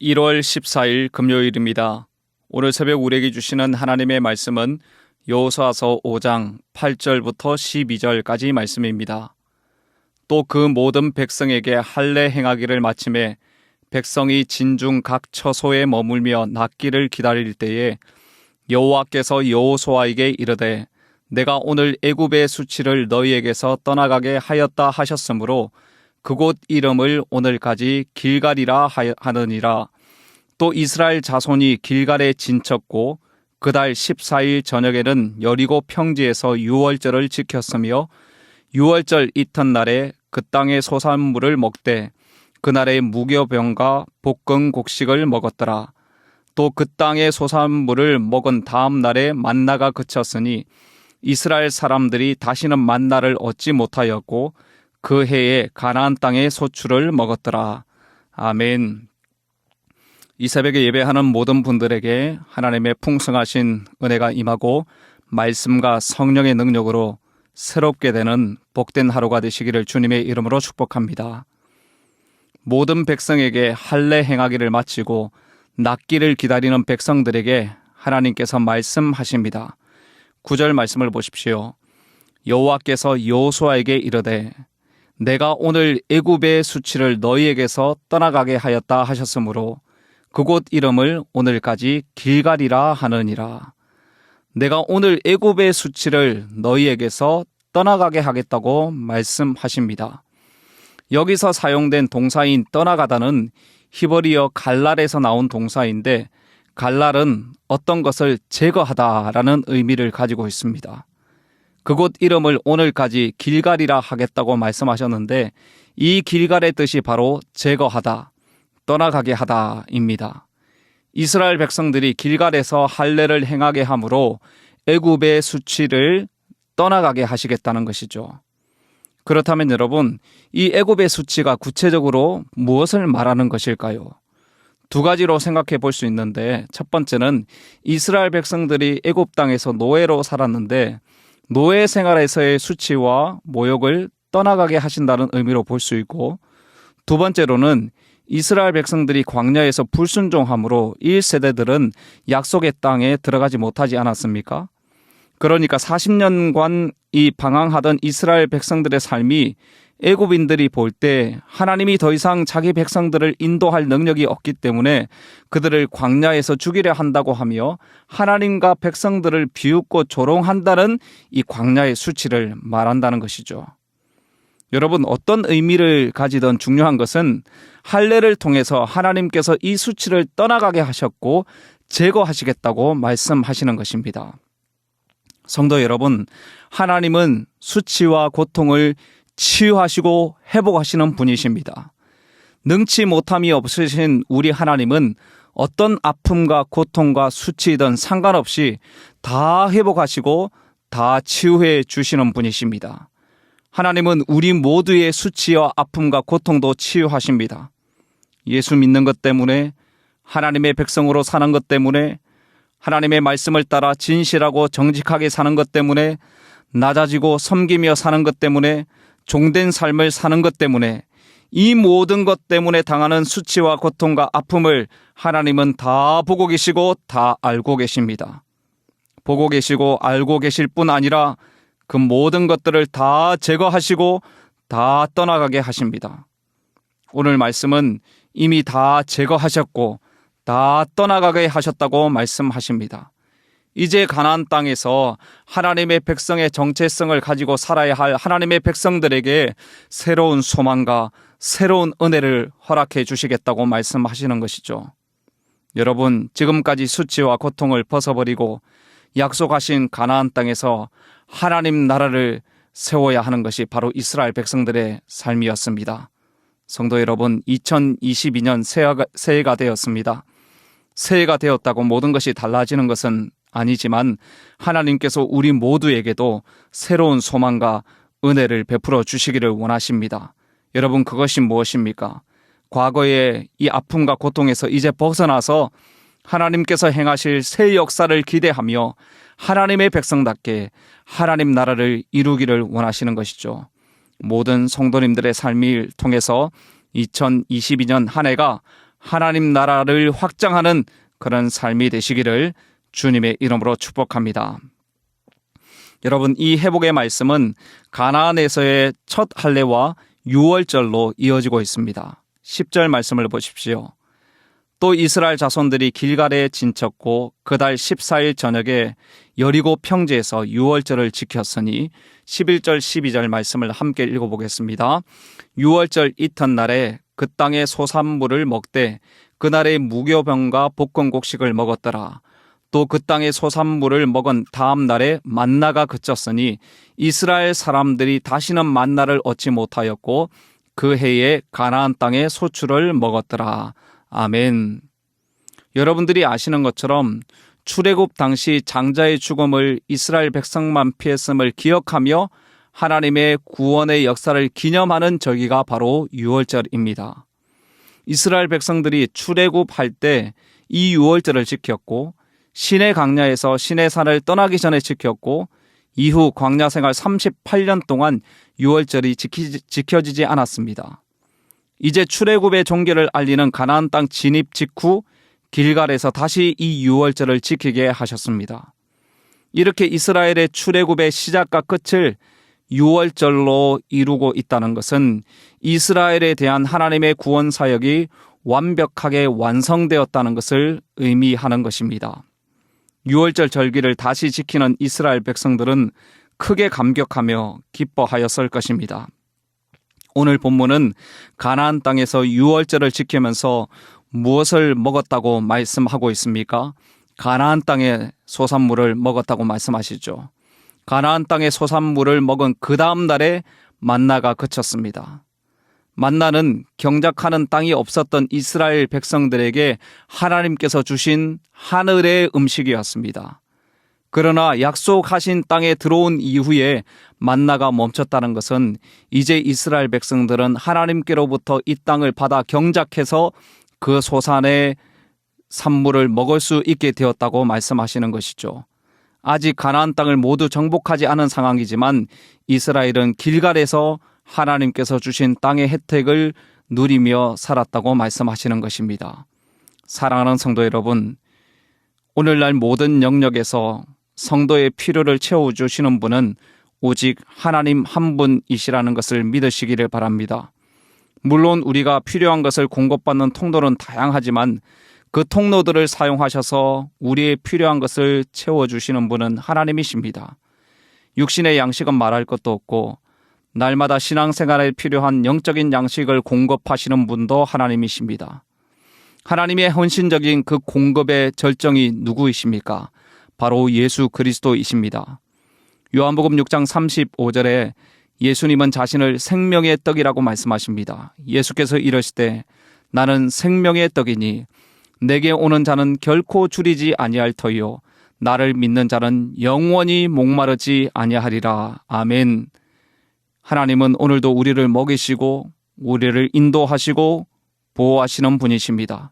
1월 14일 금요일입니다. 오늘 새벽 우리에게 주시는 하나님의 말씀은 여호수아서 5장 8절부터 12절까지 말씀입니다. 또 그 모든 백성에게 할례 행하기를 마침에 백성이 진중 각 처소에 머물며 낫기를 기다릴 때에 여호와께서 여호수아에게 이르되 내가 오늘 애굽의 수치를 너희에게서 떠나가게 하였다 하셨으므로 그곳 이름을 오늘까지 길갈이라 하느니라. 또 이스라엘 자손이 길갈에 진쳤고 그달 14일 저녁에는 여리고 평지에서 유월절을 지켰으며 유월절 이튿날에 그 땅의 소산물을 먹되 그날에 무교병과 볶은 곡식을 먹었더라. 또 그 땅의 소산물을 먹은 다음 날에 만나가 그쳤으니 이스라엘 사람들이 다시는 만나를 얻지 못하였고 그 해에 가나안 땅의 소출을 먹었더라. 아멘. 이 새벽에 예배하는 모든 분들에게 하나님의 풍성하신 은혜가 임하고 말씀과 성령의 능력으로 새롭게 되는 복된 하루가 되시기를 주님의 이름으로 축복합니다. 모든 백성에게 할례 행하기를 마치고 낫기를 기다리는 백성들에게 하나님께서 말씀하십니다. 9절 말씀을 보십시오. 여호와께서 여호수아에게 이르되 내가 오늘 애굽의 수치를 너희에게서 떠나가게 하였다 하셨으므로 그곳 이름을 오늘까지 길갈이라 하느니라. 내가 오늘 애굽의 수치를 너희에게서 떠나가게 하겠다고 말씀하십니다. 여기서 사용된 동사인 떠나가다는 히브리어 갈랄에서 나온 동사인데 갈랄은 어떤 것을 제거하다라는 의미를 가지고 있습니다. 그곳 이름을 오늘까지 길갈이라 하겠다고 말씀하셨는데 이 길갈의 뜻이 바로 제거하다, 떠나가게 하다입니다. 이스라엘 백성들이 길갈에서 할례를 행하게 함으로 애굽의 수치를 떠나가게 하시겠다는 것이죠. 그렇다면 여러분, 이 애굽의 수치가 구체적으로 무엇을 말하는 것일까요? 두 가지로 생각해 볼 수 있는데 첫 번째는 이스라엘 백성들이 애굽 땅에서 노예로 살았는데 노예 생활에서의 수치와 모욕을 떠나가게 하신다는 의미로 볼 수 있고 두 번째로는 이스라엘 백성들이 광야에서 불순종함으로 1세대들은 약속의 땅에 들어가지 못하지 않았습니까? 그러니까 40년간 이 방황하던 이스라엘 백성들의 삶이 애굽인들이 볼 때 하나님이 더 이상 자기 백성들을 인도할 능력이 없기 때문에 그들을 광야에서 죽이려 한다고 하며 하나님과 백성들을 비웃고 조롱한다는 이 광야의 수치를 말한다는 것이죠. 여러분, 어떤 의미를 가지던 중요한 것은 할례를 통해서 하나님께서 이 수치를 떠나가게 하셨고 제거하시겠다고 말씀하시는 것입니다. 성도 여러분, 하나님은 수치와 고통을 치유하시고 회복하시는 분이십니다. 능치 못함이 없으신 우리 하나님은 어떤 아픔과 고통과 수치이든 상관없이 다 회복하시고 다 치유해 주시는 분이십니다. 하나님은 우리 모두의 수치와 아픔과 고통도 치유하십니다. 예수 믿는 것 때문에, 하나님의 백성으로 사는 것 때문에, 하나님의 말씀을 따라 진실하고 정직하게 사는 것 때문에, 낮아지고 섬기며 사는 것 때문에, 종된 삶을 사는 것 때문에, 이 모든 것 때문에 당하는 수치와 고통과 아픔을 하나님은 다 보고 계시고 다 알고 계십니다. 보고 계시고 알고 계실 뿐 아니라 그 모든 것들을 다 제거하시고 다 떠나가게 하십니다. 오늘 말씀은 이미 다 제거하셨고 다 떠나가게 하셨다고 말씀하십니다. 이제 가나안 땅에서 하나님의 백성의 정체성을 가지고 살아야 할 하나님의 백성들에게 새로운 소망과 새로운 은혜를 허락해 주시겠다고 말씀하시는 것이죠. 여러분, 지금까지 수치와 고통을 벗어버리고 약속하신 가나안 땅에서 하나님 나라를 세워야 하는 것이 바로 이스라엘 백성들의 삶이었습니다. 성도 여러분, 2022년 새해가 되었습니다. 새해가 되었다고 모든 것이 달라지는 것은 아니지만 하나님께서 우리 모두에게도 새로운 소망과 은혜를 베풀어 주시기를 원하십니다. 여러분, 그것이 무엇입니까? 과거의 이 아픔과 고통에서 이제 벗어나서 하나님께서 행하실 새 역사를 기대하며 하나님의 백성답게 하나님 나라를 이루기를 원하시는 것이죠. 모든 성도님들의 삶을 통해서 2022년 한 해가 하나님 나라를 확장하는 그런 삶이 되시기를 주님의 이름으로 축복합니다. 여러분, 이 회복의 말씀은 가나안에서의 첫 할례와 유월절로 이어지고 있습니다. 10절 말씀을 보십시오. 또 이스라엘 자손들이 길갈에 진쳤고 그달 14일 저녁에 여리고 평지에서 유월절을 지켰으니 11절 12절 말씀을 함께 읽어보겠습니다. 유월절 이튿날에 그 땅의 소산물을 먹되 그날의 무교병과 볶음곡식을 먹었더라. 또 그 땅의 소산물을 먹은 다음 날에 만나가 그쳤으니 이스라엘 사람들이 다시는 만나를 얻지 못하였고 그 해에 가나안 땅의 소출을 먹었더라. 아멘. 여러분들이 아시는 것처럼 출애굽 당시 장자의 죽음을 이스라엘 백성만 피했음을 기억하며 하나님의 구원의 역사를 기념하는 절기가 바로 유월절입니다. 이스라엘 백성들이 출애굽할 때 이 유월절을 지켰고 시내 광야에서 시내산을 떠나기 전에 지켰고 이후 광야 생활 38년 동안 유월절이 지켜지지 않았습니다. 이제 출애굽의 종교를 알리는 가나안 땅 진입 직후 길갈에서 다시 이 유월절을 지키게 하셨습니다. 이렇게 이스라엘의 출애굽의 시작과 끝을 유월절로 이루고 있다는 것은 이스라엘에 대한 하나님의 구원 사역이 완벽하게 완성되었다는 것을 의미하는 것입니다. 유월절 절기를 다시 지키는 이스라엘 백성들은 크게 감격하며 기뻐하였을 것입니다. 오늘 본문은 가나안 땅에서 유월절을 지키면서 무엇을 먹었다고 말씀하고 있습니까? 가나안 땅의 소산물을 먹었다고 말씀하시죠. 가나안 땅의 소산물을 먹은 그 다음 날에 만나가 그쳤습니다. 만나는 경작하는 땅이 없었던 이스라엘 백성들에게 하나님께서 주신 하늘의 음식이었습니다. 그러나 약속하신 땅에 들어온 이후에 만나가 멈췄다는 것은 이제 이스라엘 백성들은 하나님께로부터 이 땅을 받아 경작해서 그 소산의 산물을 먹을 수 있게 되었다고 말씀하시는 것이죠. 아직 가나안 땅을 모두 정복하지 않은 상황이지만 이스라엘은 길갈에서 하나님께서 주신 땅의 혜택을 누리며 살았다고 말씀하시는 것입니다. 사랑하는 성도 여러분, 오늘날 모든 영역에서 성도의 필요를 채워주시는 분은 오직 하나님 한 분이시라는 것을 믿으시기를 바랍니다. 물론 우리가 필요한 것을 공급받는 통로는 다양하지만 그 통로들을 사용하셔서 우리의 필요한 것을 채워주시는 분은 하나님이십니다. 육신의 양식은 말할 것도 없고 날마다 신앙생활에 필요한 영적인 양식을 공급하시는 분도 하나님이십니다. 하나님의 헌신적인 그 공급의 절정이 누구이십니까? 바로 예수 그리스도이십니다. 요한복음 6장 35절에 예수님은 자신을 생명의 떡이라고 말씀하십니다. 예수께서 이르시되 나는 생명의 떡이니 내게 오는 자는 결코 줄이지 아니할 터이요 나를 믿는 자는 영원히 목마르지 아니하리라. 아멘. 하나님은 오늘도 우리를 먹이시고 우리를 인도하시고 보호하시는 분이십니다.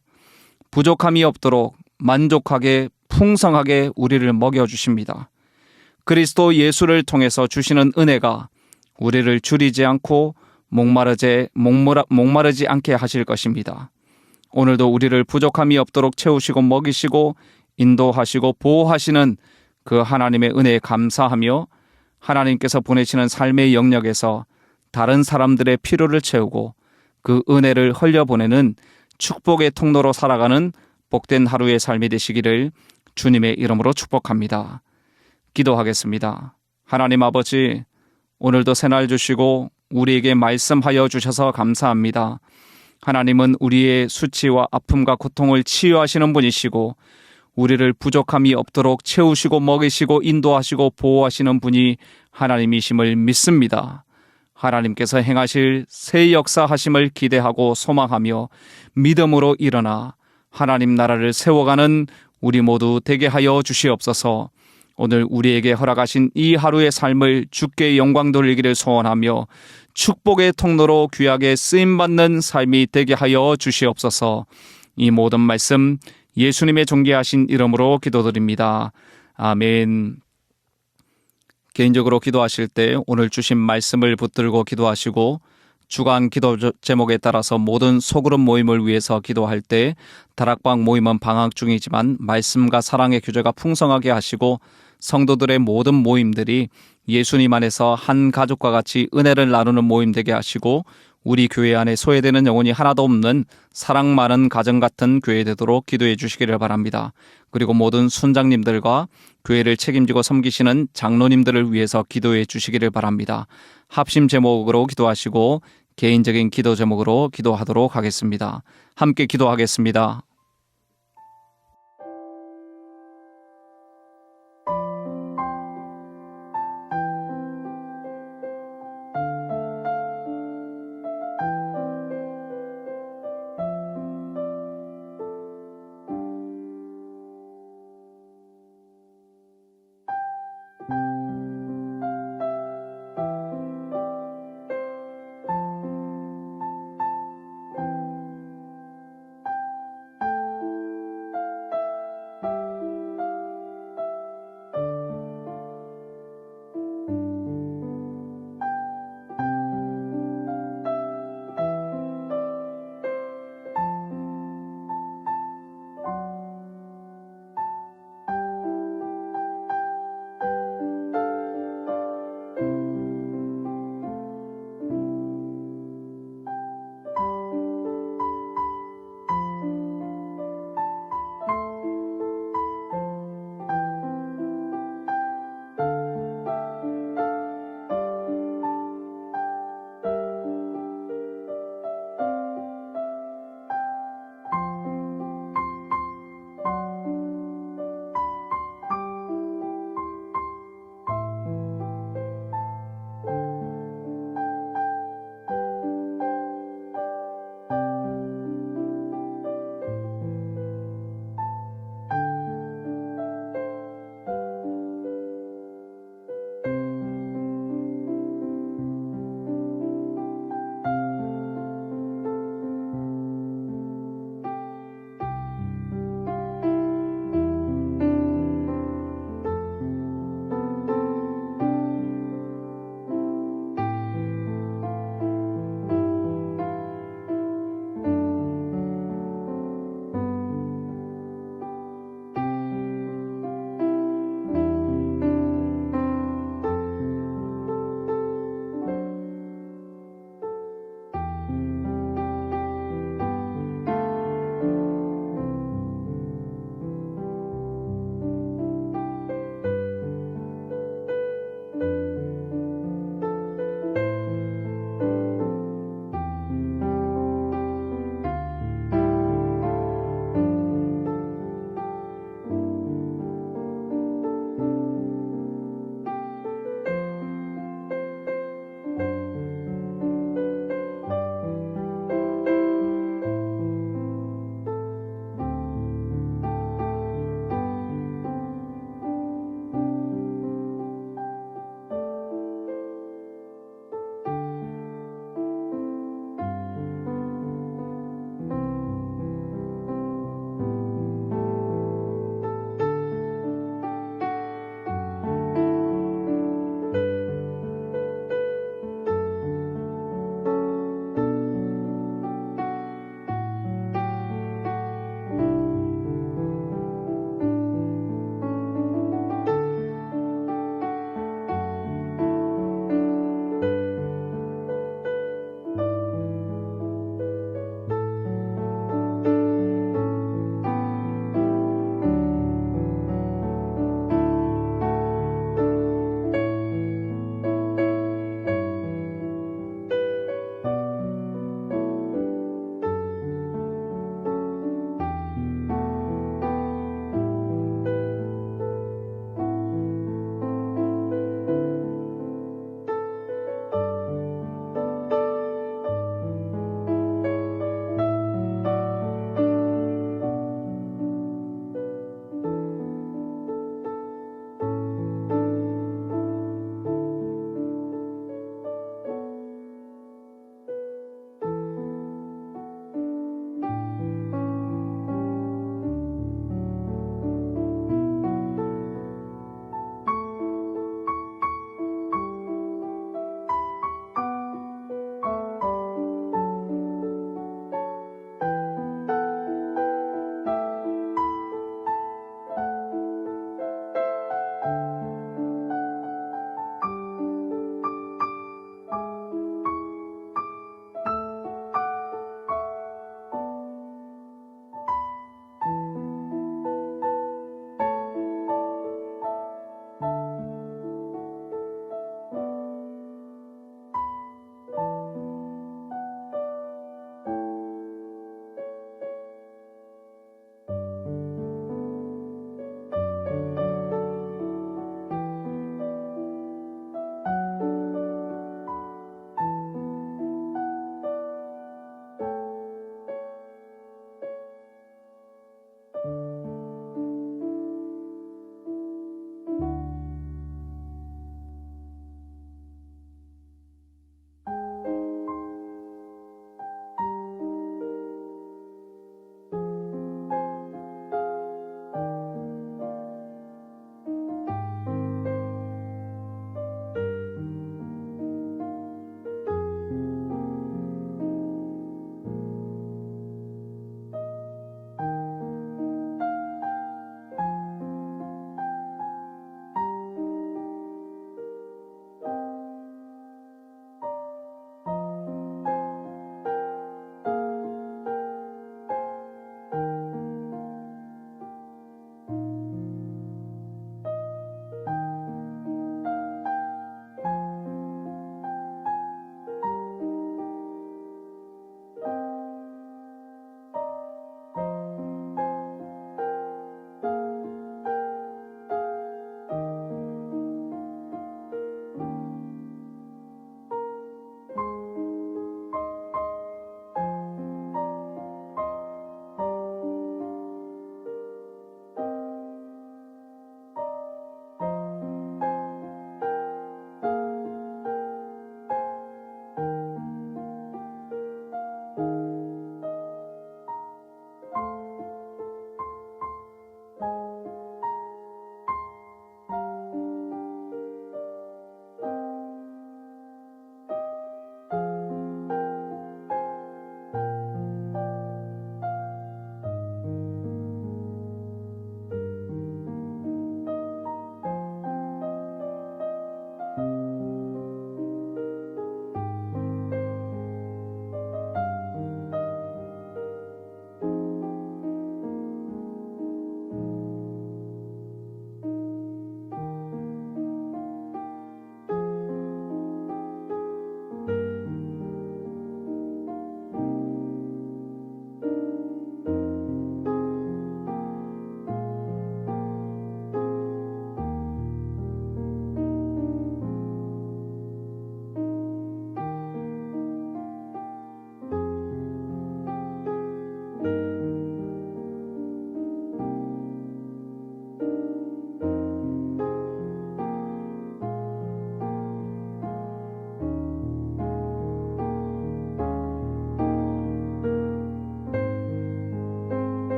부족함이 없도록 만족하게 풍성하게 우리를 먹여주십니다. 그리스도 예수를 통해서 주시는 은혜가 우리를 줄이지 않고 목마르지 않게 하실 것입니다. 오늘도 우리를 부족함이 없도록 채우시고 먹이시고 인도하시고 보호하시는 그 하나님의 은혜에 감사하며 하나님께서 보내시는 삶의 영역에서 다른 사람들의 필요를 채우고 그 은혜를 흘려보내는 축복의 통로로 살아가는 복된 하루의 삶이 되시기를 주님의 이름으로 축복합니다. 기도하겠습니다. 하나님 아버지, 오늘도 새날 주시고 우리에게 말씀하여 주셔서 감사합니다. 하나님은 우리의 수치와 아픔과 고통을 치유하시는 분이시고 우리를 부족함이 없도록 채우시고 먹이시고 인도하시고 보호하시는 분이 하나님이심을 믿습니다. 하나님께서 행하실 새 역사하심을 기대하고 소망하며 믿음으로 일어나 하나님 나라를 세워가는 우리 모두 되게 하여 주시옵소서. 오늘 우리에게 허락하신 이 하루의 삶을 주께 영광 돌리기를 소원하며 축복의 통로로 귀하게 쓰임받는 삶이 되게 하여 주시옵소서. 이 모든 말씀 예수님의 존귀하신 이름으로 기도드립니다. 아멘. 개인적으로 기도하실 때 오늘 주신 말씀을 붙들고 기도하시고 주간 기도 제목에 따라서 모든 소그룹 모임을 위해서 기도할 때 다락방 모임은 방학 중이지만 말씀과 사랑의 교제가 풍성하게 하시고 성도들의 모든 모임들이 예수님 안에서 한 가족과 같이 은혜를 나누는 모임 되게 하시고 우리 교회 안에 소외되는 영혼이 하나도 없는 사랑 많은 가정 같은 교회 되도록 기도해 주시기를 바랍니다. 그리고 모든 순장님들과 교회를 책임지고 섬기시는 장로님들을 위해서 기도해 주시기를 바랍니다. 합심 제목으로 기도하시고 개인적인 기도 제목으로 기도하도록 하겠습니다. 함께 기도하겠습니다.